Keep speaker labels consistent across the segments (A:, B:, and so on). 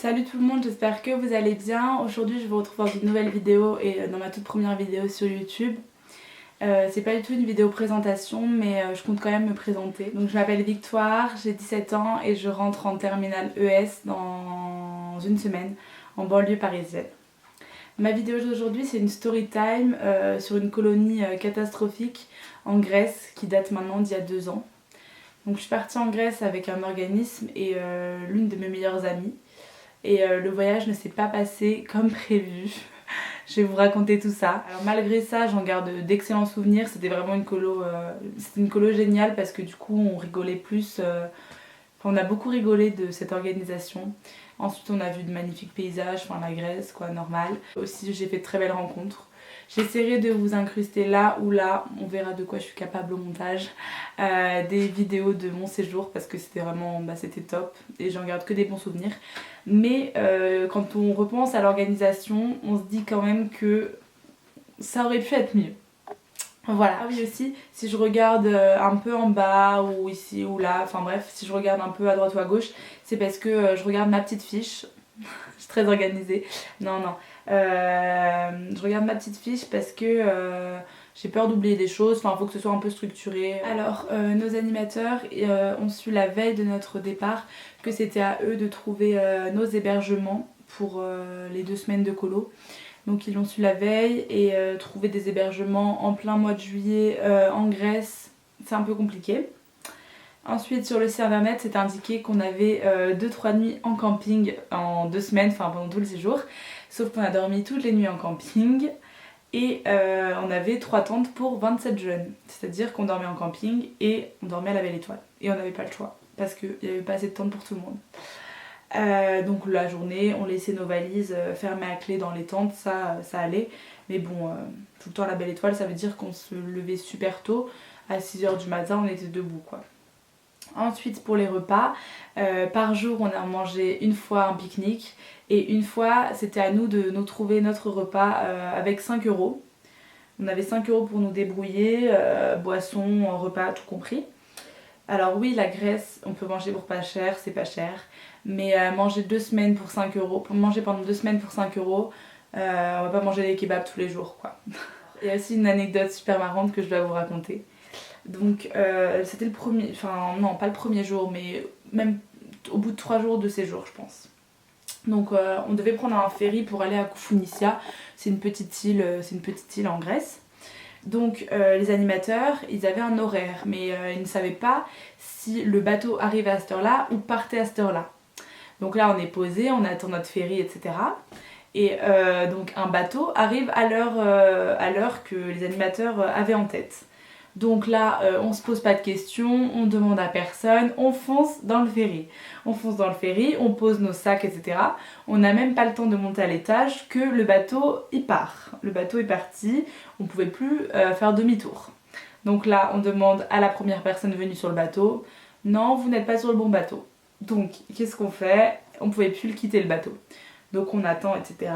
A: Salut tout le monde, j'espère que vous allez bien. Aujourd'hui je vous retrouve dans une nouvelle vidéo et dans ma toute première vidéo sur YouTube. C'est pas du tout une vidéo présentation mais je compte quand même me présenter. Donc je m'appelle Victoire, j'ai 17 ans et je rentre en terminale ES dans une semaine en banlieue parisienne. Ma vidéo d'aujourd'hui c'est une story time sur une colonie catastrophique en Grèce qui date maintenant d'il y a 2 ans. Donc je suis partie en Grèce avec un organisme et l'une de mes meilleures amies. Et le voyage ne s'est pas passé comme prévu. Je vais vous raconter tout ça. Alors malgré ça, j'en garde d'excellents souvenirs. C'était vraiment une colo géniale parce que du coup on rigolait plus. On a beaucoup rigolé de cette organisation. Ensuite on a vu de magnifiques paysages, enfin la Grèce quoi, normal. Aussi j'ai fait de très belles rencontres. J'essaierai de vous incruster là ou là, on verra de quoi je suis capable au montage, des vidéos de mon séjour parce que c'était vraiment, c'était top et j'en garde que des bons souvenirs. Mais quand on repense à l'organisation, on se dit quand même que ça aurait pu être mieux. Voilà. Ah oui aussi, si je regarde un peu en bas ou ici ou là, enfin bref, si je regarde un peu à droite ou à gauche, c'est parce que je regarde ma petite fiche. Je suis très organisée. Non. Je regarde ma petite fiche parce que j'ai peur d'oublier des choses. Enfin, il faut que ce soit un peu structuré. Alors, nos animateurs ont su la veille de notre départ que c'était à eux de trouver nos hébergements pour les 2 semaines de colo. Donc, ils l'ont su la veille et trouver des hébergements en plein mois de juillet en Grèce, c'est un peu compliqué. Ensuite sur le site internet c'est indiqué qu'on avait 2-3 nuits en camping en 2 semaines, enfin pendant tout le séjour. Sauf qu'on a dormi toutes les nuits en camping et on avait 3 tentes pour 27 jeunes. C'est-à-dire qu'on dormait en camping et on dormait à la Belle Étoile. Et on n'avait pas le choix parce qu'il n'y avait pas assez de tentes pour tout le monde. Donc la journée on laissait nos valises fermées à clé dans les tentes, ça allait. Mais bon, tout le temps à la Belle Étoile ça veut dire qu'on se levait super tôt. À 6h du matin on était debout quoi. Ensuite pour les repas, par jour on a mangé une fois un pique-nique et une fois c'était à nous de nous trouver notre repas avec 5 €. On avait 5 € pour nous débrouiller, boissons, repas, tout compris. Alors oui la Grèce on peut manger pour pas cher, c'est pas cher, mais manger 2 semaines pour 5 €, pour manger pendant 2 semaines pour 5 €, on va pas manger des kebabs tous les jours quoi. Il y a aussi une anecdote super marrante que je dois vous raconter. Donc c'était le premier, enfin non pas le premier jour mais même au bout de 3 jours de séjour je pense. Donc on devait prendre un ferry pour aller à Koufounisia, c'est une petite île en Grèce. Donc les animateurs ils avaient un horaire mais ils ne savaient pas si le bateau arrivait à cette heure là ou partait à cette heure là. Donc là on est posé, on attend notre ferry etc. Et donc un bateau arrive à l'heure que les animateurs avaient en tête. Donc là, on se pose pas de questions, on demande à personne, on fonce dans le ferry. On fonce dans le ferry, on pose nos sacs, etc. On n'a même pas le temps de monter à l'étage que le bateau, il part. Le bateau est parti, on pouvait plus faire demi-tour. Donc là, on demande à la première personne venue sur le bateau, non, vous n'êtes pas sur le bon bateau. Donc, qu'est-ce qu'on fait? On pouvait plus le quitter le bateau. Donc on attend, etc.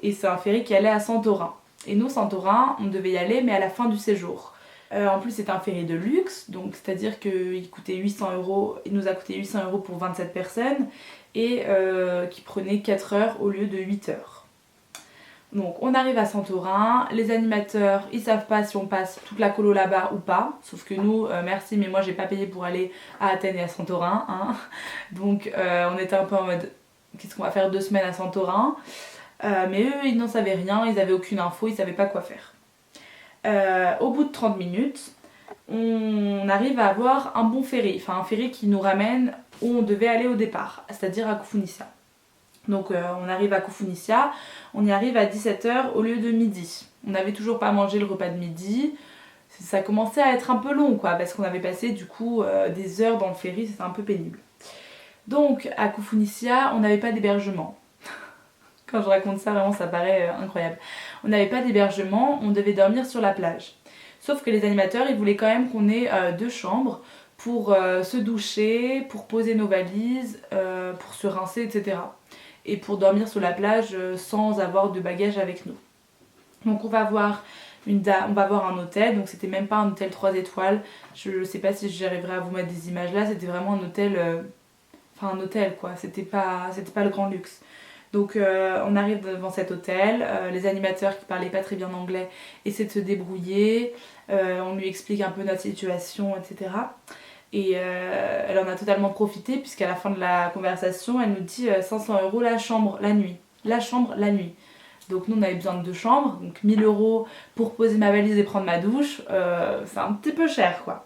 A: Et c'est un ferry qui allait à Santorin. Et nous, Santorin, on devait y aller, mais à la fin du séjour. En plus c'est un ferry de luxe, donc c'est-à-dire qu'il coûtait 800 €, il nous a coûté 800 € pour 27 personnes et qui prenait 4 heures au lieu de 8 heures. Donc on arrive à Santorin, les animateurs ils savent pas si on passe toute la colo là-bas ou pas, sauf que nous, merci mais moi j'ai pas payé pour aller à Athènes et à Santorin, hein. Donc on était un peu en mode qu'est-ce qu'on va faire 2 semaines à Santorin, mais eux ils n'en savaient rien, ils avaient aucune info, ils savaient pas quoi faire. Au bout de 30 minutes, on arrive à avoir un bon ferry, enfin un ferry qui nous ramène où on devait aller au départ, c'est-à-dire à Koufounisia. Donc on arrive à Koufounisia, on y arrive à 17 h au lieu de midi. On n'avait toujours pas mangé le repas de midi, ça commençait à être un peu long quoi, parce qu'on avait passé du coup des heures dans le ferry, c'était un peu pénible. Donc à Koufounisia, on n'avait pas d'hébergement. Quand je raconte ça, vraiment, ça paraît incroyable. On n'avait pas d'hébergement, on devait dormir sur la plage. Sauf que les animateurs, ils voulaient quand même qu'on ait 2 chambres pour se doucher, pour poser nos valises, pour se rincer, etc. Et pour dormir sur la plage sans avoir de bagages avec nous. Donc on va voir un hôtel, donc c'était même pas un hôtel 3 étoiles. Je sais pas si j'arriverai à vous mettre des images là, c'était vraiment un hôtel... enfin un hôtel quoi, c'était pas le grand luxe. Donc on arrive devant cet hôtel, les animateurs qui parlaient pas très bien anglais essaient de se débrouiller, on lui explique un peu notre situation, etc. Et elle en a totalement profité puisqu'à la fin de la conversation, elle nous dit 500 € la chambre, la nuit. La chambre, la nuit. Donc nous on avait besoin de 2 chambres, donc 1000 € pour poser ma valise et prendre ma douche, c'est un petit peu cher quoi.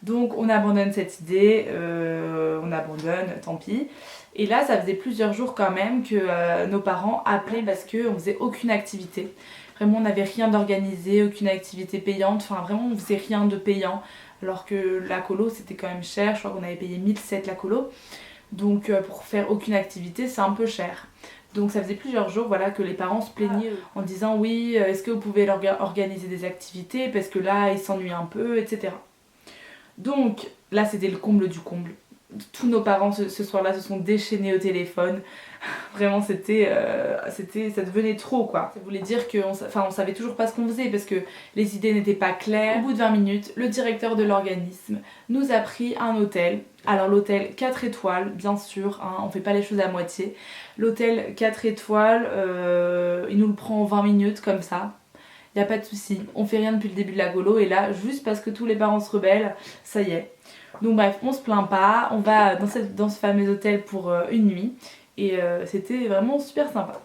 A: Donc on abandonne cette idée, on abandonne, tant pis. Et là ça faisait plusieurs jours quand même que nos parents appelaient parce qu'on faisait aucune activité. Vraiment on n'avait rien d'organisé, aucune activité payante, enfin vraiment on faisait rien de payant. Alors que la colo c'était quand même cher, je crois qu'on avait payé 1007 la colo. Donc pour faire aucune activité c'est un peu cher. Donc ça faisait plusieurs jours voilà, que les parents se plaignaient en disant oui, est-ce que vous pouvez leur organiser des activités parce que là ils s'ennuient un peu, etc. Donc là c'était le comble du comble. Tous nos parents ce soir-là se sont déchaînés au téléphone. Vraiment ça devenait trop quoi. Ça voulait dire qu'on savait toujours pas ce qu'on faisait parce que les idées n'étaient pas claires. Au bout de 20 minutes, le directeur de l'organisme nous a pris un hôtel. Alors l'hôtel 4 étoiles, bien sûr, hein, on fait pas les choses à moitié. L'hôtel 4 étoiles, il nous le prend en 20 minutes comme ça. Y a pas de souci, on fait rien depuis le début de la colo et là, juste parce que tous les parents se rebellent, ça y est. Donc bref, on se plaint pas, on va dans ce fameux hôtel pour une nuit et c'était vraiment super sympa.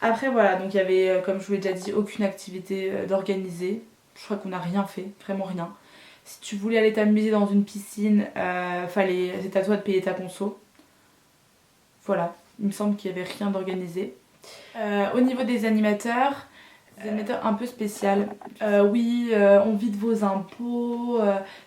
A: Après voilà, donc il y avait, comme je vous l'ai déjà dit, aucune activité d'organiser. Je crois qu'on n'a rien fait, vraiment rien. Si tu voulais aller t'amuser dans une piscine, c'est à toi de payer ta conso. Voilà, il me semble qu'il n'y avait rien d'organisé. Au niveau des animateurs un peu spécial. Oui, on vide vos impôts,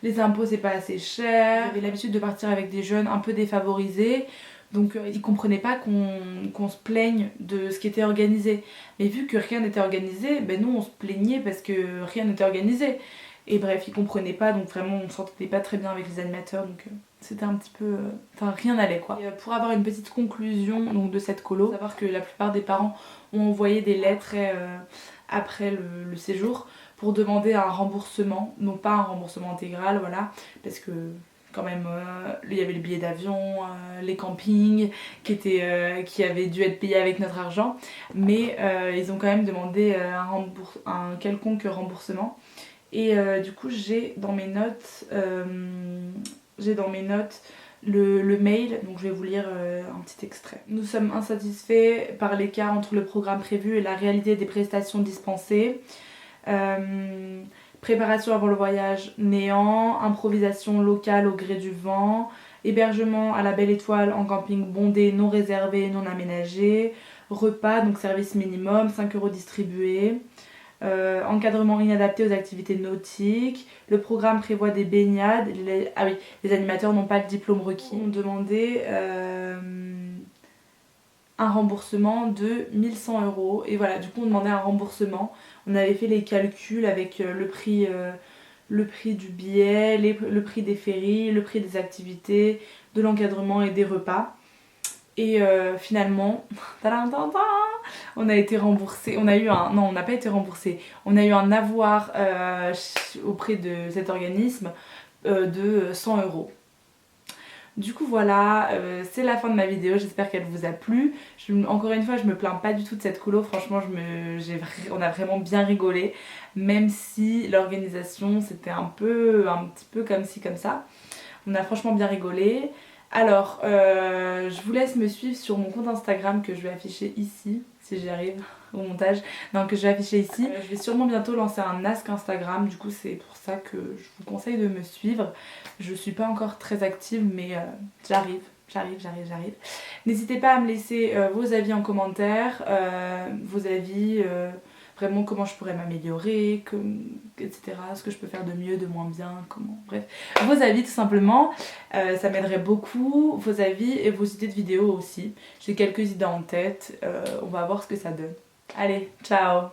A: les impôts c'est pas assez cher. J'avais l'habitude de partir avec des jeunes un peu défavorisés, donc ils comprenaient pas qu'on se plaigne de ce qui était organisé. Mais vu que rien n'était organisé, ben nous on se plaignait parce que rien n'était organisé. Et bref, ils comprenaient pas, donc vraiment on s'entendait pas très bien avec les animateurs, donc c'était un petit peu... Enfin rien n'allait quoi. Et, pour avoir une petite conclusion donc, de cette colo, faut savoir que la plupart des parents ont envoyé des lettres après le séjour pour demander un remboursement, non pas un remboursement intégral, voilà, parce que quand même il y avait les billets d'avion, les campings qui avaient dû être payés avec notre argent, mais ils ont quand même demandé un quelconque remboursement. Et du coup j'ai dans mes notes le mail, donc je vais vous lire un petit extrait. Nous sommes insatisfaits par l'écart entre le programme prévu et la réalité des prestations dispensées. Préparation avant le voyage, néant. Improvisation locale au gré du vent. Hébergement à la Belle Étoile en camping bondé, non réservé, non aménagé. Repas, donc service minimum, 5 € distribués. Encadrement inadapté aux activités nautiques. Le programme prévoit des baignades. Les animateurs n'ont pas le diplôme requis. On demandait un remboursement de 1100 €. Et voilà, du coup on demandait un remboursement. On avait fait les calculs avec le prix du billet, le prix des ferries, le prix des activités, de l'encadrement et des repas. Et finalement, on a été remboursé. On n'a pas été remboursé. On a eu un avoir auprès de cet organisme de 100 €. Du coup voilà, c'est la fin de ma vidéo, j'espère qu'elle vous a plu. Encore une fois, je me plains pas du tout de cette colo, franchement on a vraiment bien rigolé. Même si l'organisation c'était un petit peu comme ci comme ça. On a franchement bien rigolé. Alors, je vous laisse me suivre sur mon compte Instagram que je vais afficher ici, si j'y arrive au montage. Non, que je vais afficher ici. Je vais sûrement bientôt lancer un Ask Instagram, du coup c'est pour ça que je vous conseille de me suivre. Je suis pas encore très active, mais j'arrive. N'hésitez pas à me laisser vos avis en commentaire, vos avis... vraiment comment je pourrais m'améliorer, etc. Ce que je peux faire de mieux, de moins bien, bref. Vos avis tout simplement, ça m'aiderait beaucoup, vos avis et vos idées de vidéos aussi. J'ai quelques idées en tête, on va voir ce que ça donne. Allez, ciao!